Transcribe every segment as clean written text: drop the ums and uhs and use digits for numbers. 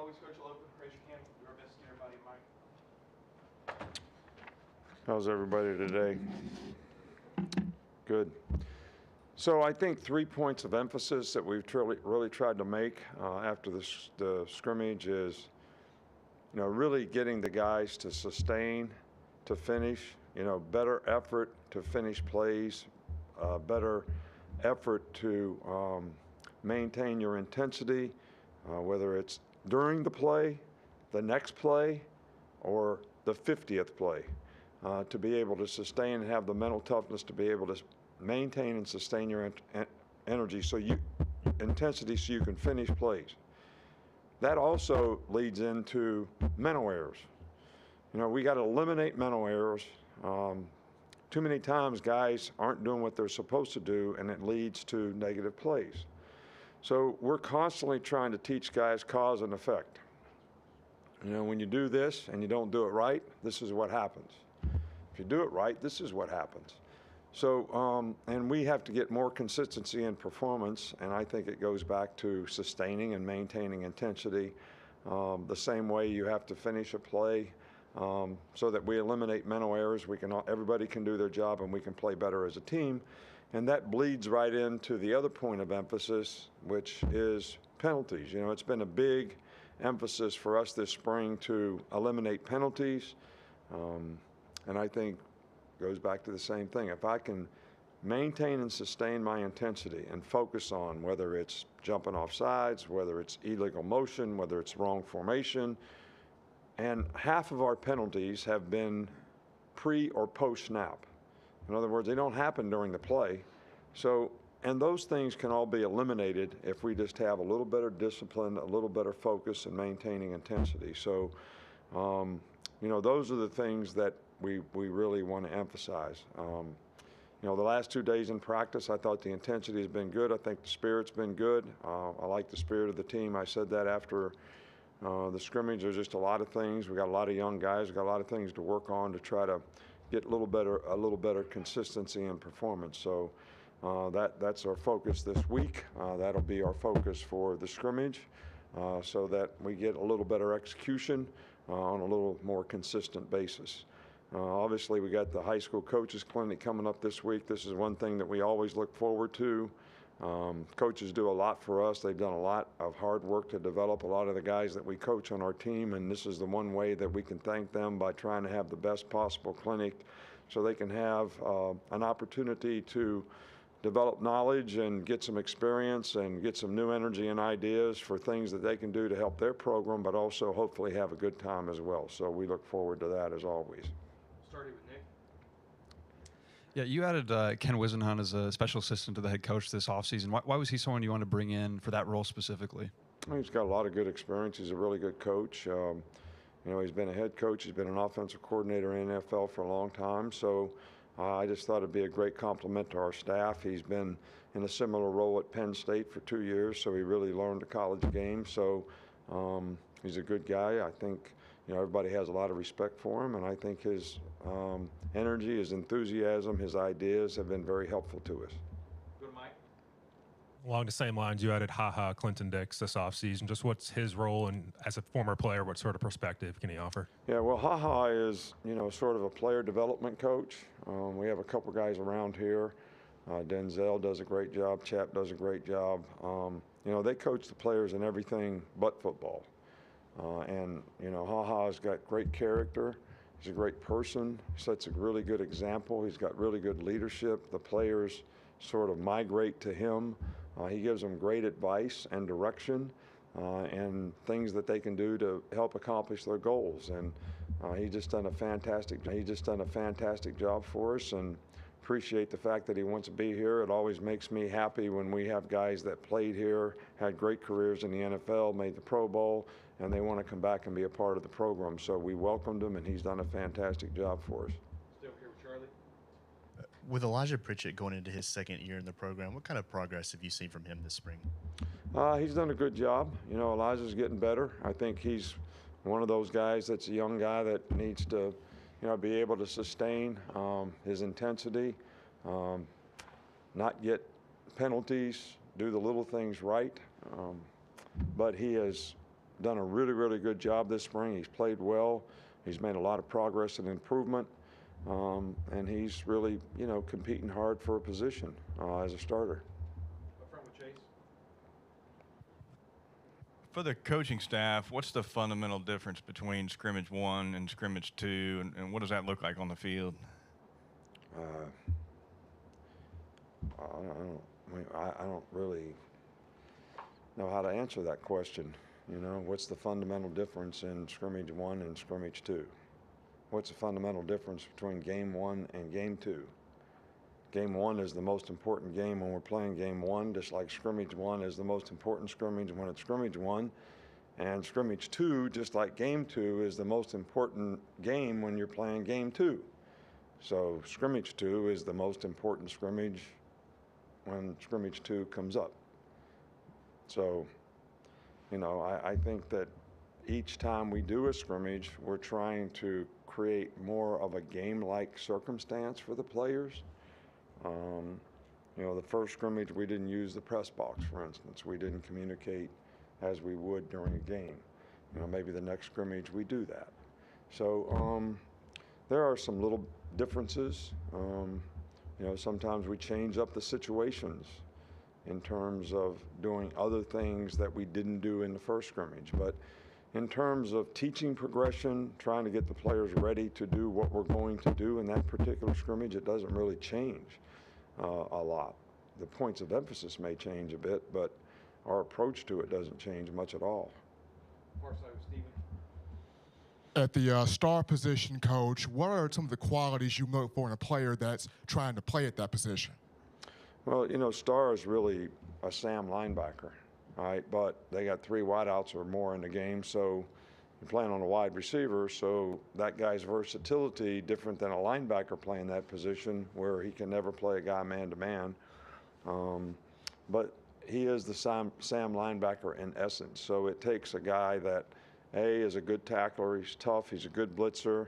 always, Coach, I'll open praise your hand. Do our best to everybody, Mike. How's everybody today? Good. So I think 3 points of emphasis that we've really tried to make after the scrimmage is, really getting the guys to sustain, to finish, better effort to finish plays, better effort to maintain your intensity, whether it's during the play, the next play, or the 50th play, to be able to sustain and have the mental toughness to be able to maintain and sustain your intensity so you can finish plays. That also leads into mental errors. We got to eliminate mental errors. Too many times guys aren't doing what they're supposed to do, and it leads to negative plays. So we're constantly trying to teach guys cause and effect. When you do this and you don't do it right, this is what happens. If you do it right, this is what happens. So, and we have to get more consistency in performance, and I think it goes back to sustaining and maintaining intensity. The same way you have to finish a play so that we eliminate mental errors. Everybody can do their job, and we can play better as a team. And that bleeds right into the other point of emphasis, which is penalties. It's been a big emphasis for us this spring to eliminate penalties, and I think goes back to the same thing. If I can maintain and sustain my intensity and focus on whether it's jumping off sides, whether it's illegal motion, whether it's wrong formation, and half of our penalties have been pre or post snap. In other words, they don't happen during the play. So, and those things can all be eliminated if we just have a little better discipline, a little better focus, and maintaining intensity. So, those are the things that we really want to emphasize. The last 2 days in practice, I thought the intensity has been good. I think the spirit's been good. I like the spirit of the team. I said that after the scrimmage. There's just a lot of things. We got a lot of young guys. We got a lot of things to work on to try to get a little better consistency in performance. So that's our focus this week. That'll be our focus for the scrimmage, so that we get a little better execution on a little more consistent basis. Obviously, we got the high school coaches clinic coming up this week. This is one thing that we always look forward to. Coaches do a lot for us. They've done a lot of hard work to develop a lot of the guys that we coach on our team, and this is the one way that we can thank them by trying to have the best possible clinic so they can have an opportunity to develop knowledge and get some experience and get some new energy and ideas for things that they can do to help their program, but also hopefully have a good time as well. So we look forward to that as always. Starting with Nick. Yeah, you added Ken Wisenhunt as a special assistant to the head coach this offseason. Why was he someone you wanted to bring in for that role specifically? He's got a lot of good experience. He's a really good coach. He's been a head coach. He's been an offensive coordinator in the NFL for a long time. So I just thought it'd be a great compliment to our staff. He's been in a similar role at Penn State for 2 years, so he really learned the college game. So he's a good guy. I think everybody has a lot of respect for him, and I think his energy, his enthusiasm, his ideas have been very helpful to us. Go to Mike. Along the same lines, you added Clinton Dix this offseason. Just what's his role, and as a former player, what sort of perspective can he offer? Yeah, well, is, sort of a player development coach. We have a couple guys around here. Denzel does a great job. Chap does a great job. They coach the players in everything but football. And has got great character. He's a great person. He sets a really good example. He's got really good leadership. The players sort of migrate to him. He gives them great advice and direction and things that they can do to help accomplish their goals. And he's just done a fantastic job for us, and appreciate the fact that he wants to be here. It always makes me happy when we have guys that played here, had great careers in the NFL, made the Pro Bowl, and they want to come back and be a part of the program. So we welcomed him, and he's done a fantastic job for us. Still here with Charlie. With Elijah Pritchett going into his second year in the program, what kind of progress have you seen from him this spring? He's done a good job. Elijah's getting better. I think he's one of those guys that's a young guy that needs to be able to sustain his intensity, not get penalties, do the little things right. But he has done a really, really good job this spring. He's played well. He's made a lot of progress and improvement. And he's really, competing hard for a position as a starter. Up front with Chase. For the coaching staff, what's the fundamental difference between Scrimmage 1 and Scrimmage 2, and what does that look like on the field? I don't really know how to answer that question. What's the fundamental difference in Scrimmage 1 and Scrimmage 2? What's the fundamental difference between Game 1 and Game 2? Game 1 is the most important game when we're playing Game 1, just like Scrimmage 1 is the most important scrimmage when it's Scrimmage 1. And Scrimmage 2, just like Game 2, is the most important game when you're playing Game 2. So Scrimmage 2 is the most important scrimmage when Scrimmage 2 comes up. So, I think that each time we do a scrimmage, we're trying to create more of a game-like circumstance for the players. The first scrimmage, we didn't use the press box, for instance. We didn't communicate as we would during a game. Maybe the next scrimmage we do that. So there are some little differences. Sometimes we change up the situations in terms of doing other things that we didn't do in the first scrimmage. But in terms of teaching progression, trying to get the players ready to do what we're going to do in that particular scrimmage, it doesn't really change a lot. The points of emphasis may change a bit, but our approach to it doesn't change much at all. Far side with Steven. At the star position, Coach, what are some of the qualities you look for in a player that's trying to play at that position? Well, star is really a Sam linebacker, all right? But they got 3 wideouts or more in the game, so you're playing on a wide receiver, so that guy's versatility different than a linebacker playing that position where he can never play a guy man-to-man. But he is the Sam linebacker in essence, so it takes a guy that, is a good tackler, he's tough, he's a good blitzer,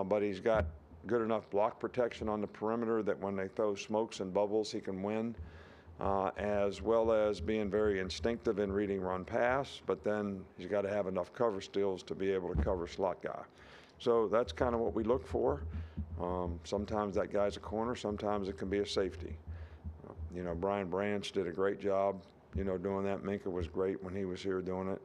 but he's got good enough block protection on the perimeter that when they throw smokes and bubbles, he can win, as well as being very instinctive in reading run pass, but then he's got to have enough cover skills to be able to cover slot guy. So that's kind of what we look for. Sometimes that guy's a corner, sometimes it can be a safety. Brian Branch did a great job, doing that. Minka was great when he was here doing it,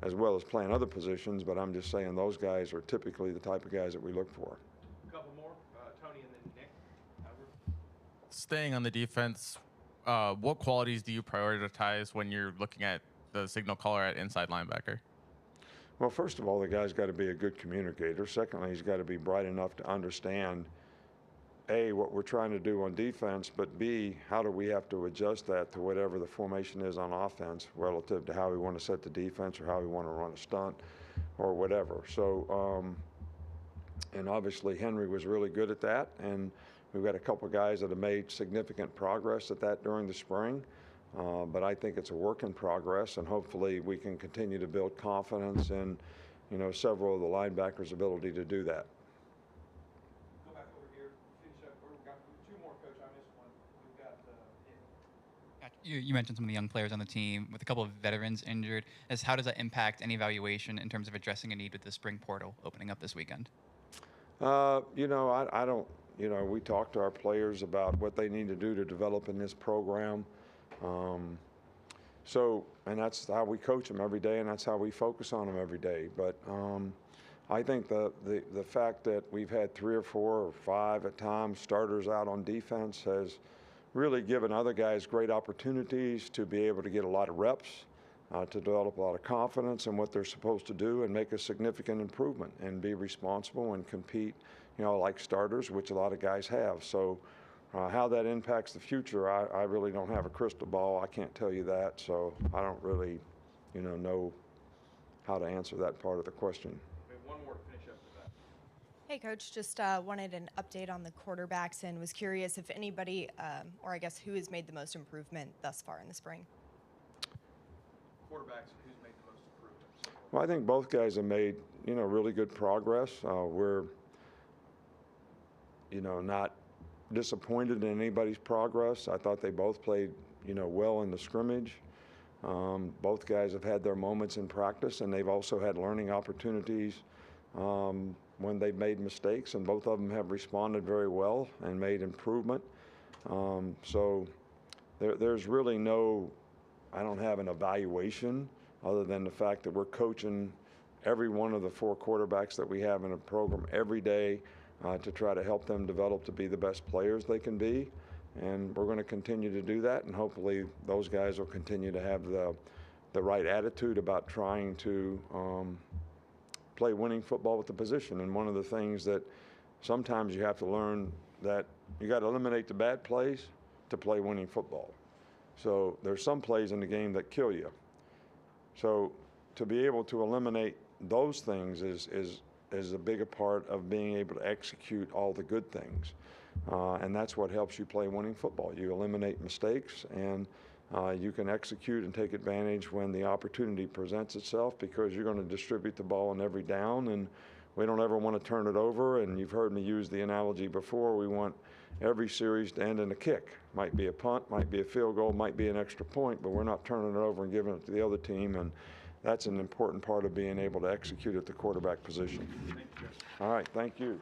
as well as playing other positions, but I'm just saying those guys are typically the type of guys that we look for. A couple more, Tony and then Nick. Staying on the defense, what qualities do you prioritize when you're looking at the signal caller at inside linebacker? Well, first of all, the guy's got to be a good communicator. Secondly, he's got to be bright enough to understand, A, what we're trying to do on defense, but B, how do we have to adjust that to whatever the formation is on offense relative to how we want to set the defense or how we want to run a stunt or whatever. So, and obviously Henry was really good at that, and we've got a couple guys that have made significant progress at that during the spring. But I think it's a work in progress, and hopefully we can continue to build confidence in, several of the linebackers' ability to do that. Go back over here, finish up. We've got 2 more, Coach. I missed one. We've got Nick. You mentioned some of the young players on the team with a couple of veterans injured. How does that impact any evaluation in terms of addressing a need with the spring portal opening up this weekend? I don't, we talk to our players about what they need to do to develop in this program. And that's how we coach them every day, and that's how we focus on them every day. But I think the fact that we've had 3 or 4 or 5 at times starters out on defense has really given other guys great opportunities to be able to get a lot of reps, to develop a lot of confidence in what they're supposed to do and make a significant improvement and be responsible and compete, like starters, which a lot of guys have. So how that impacts the future, I really don't have a crystal ball. I can't tell you that, so I don't really, know how to answer that part of the question. We have one more to finish up with that. Hey, Coach, just wanted an update on the quarterbacks and was curious if anybody, or I guess who has made the most improvement thus far in the spring? Quarterbacks, who's made the most improvement so far? Well, I think both guys have made, really good progress. We're, not disappointed in anybody's progress. I thought they both played, well in the scrimmage. Both guys have had their moments in practice, and they've also had learning opportunities when they've made mistakes, and both of them have responded very well and made improvement. So there's really no, I don't have an evaluation other than the fact that we're coaching every one of the 4 quarterbacks that we have in a program every day to try to help them develop to be the best players they can be. And we're going to continue to do that, and hopefully those guys will continue to have the right attitude about trying to play winning football with the position. And one of the things that sometimes you have to learn that you got to eliminate the bad plays to play winning football. So there's some plays in the game that kill you. So to be able to eliminate those things is a bigger part of being able to execute all the good things. And that's what helps you play winning football. You eliminate mistakes, and you can execute and take advantage when the opportunity presents itself, because you're going to distribute the ball on every down, and we don't ever want to turn it over. And you've heard me use the analogy before. We want every series to end in a kick. Might be a punt, might be a field goal, might be an extra point, but we're not turning it over and giving it to the other team. And that's an important part of being able to execute at the quarterback position. All right, thank you.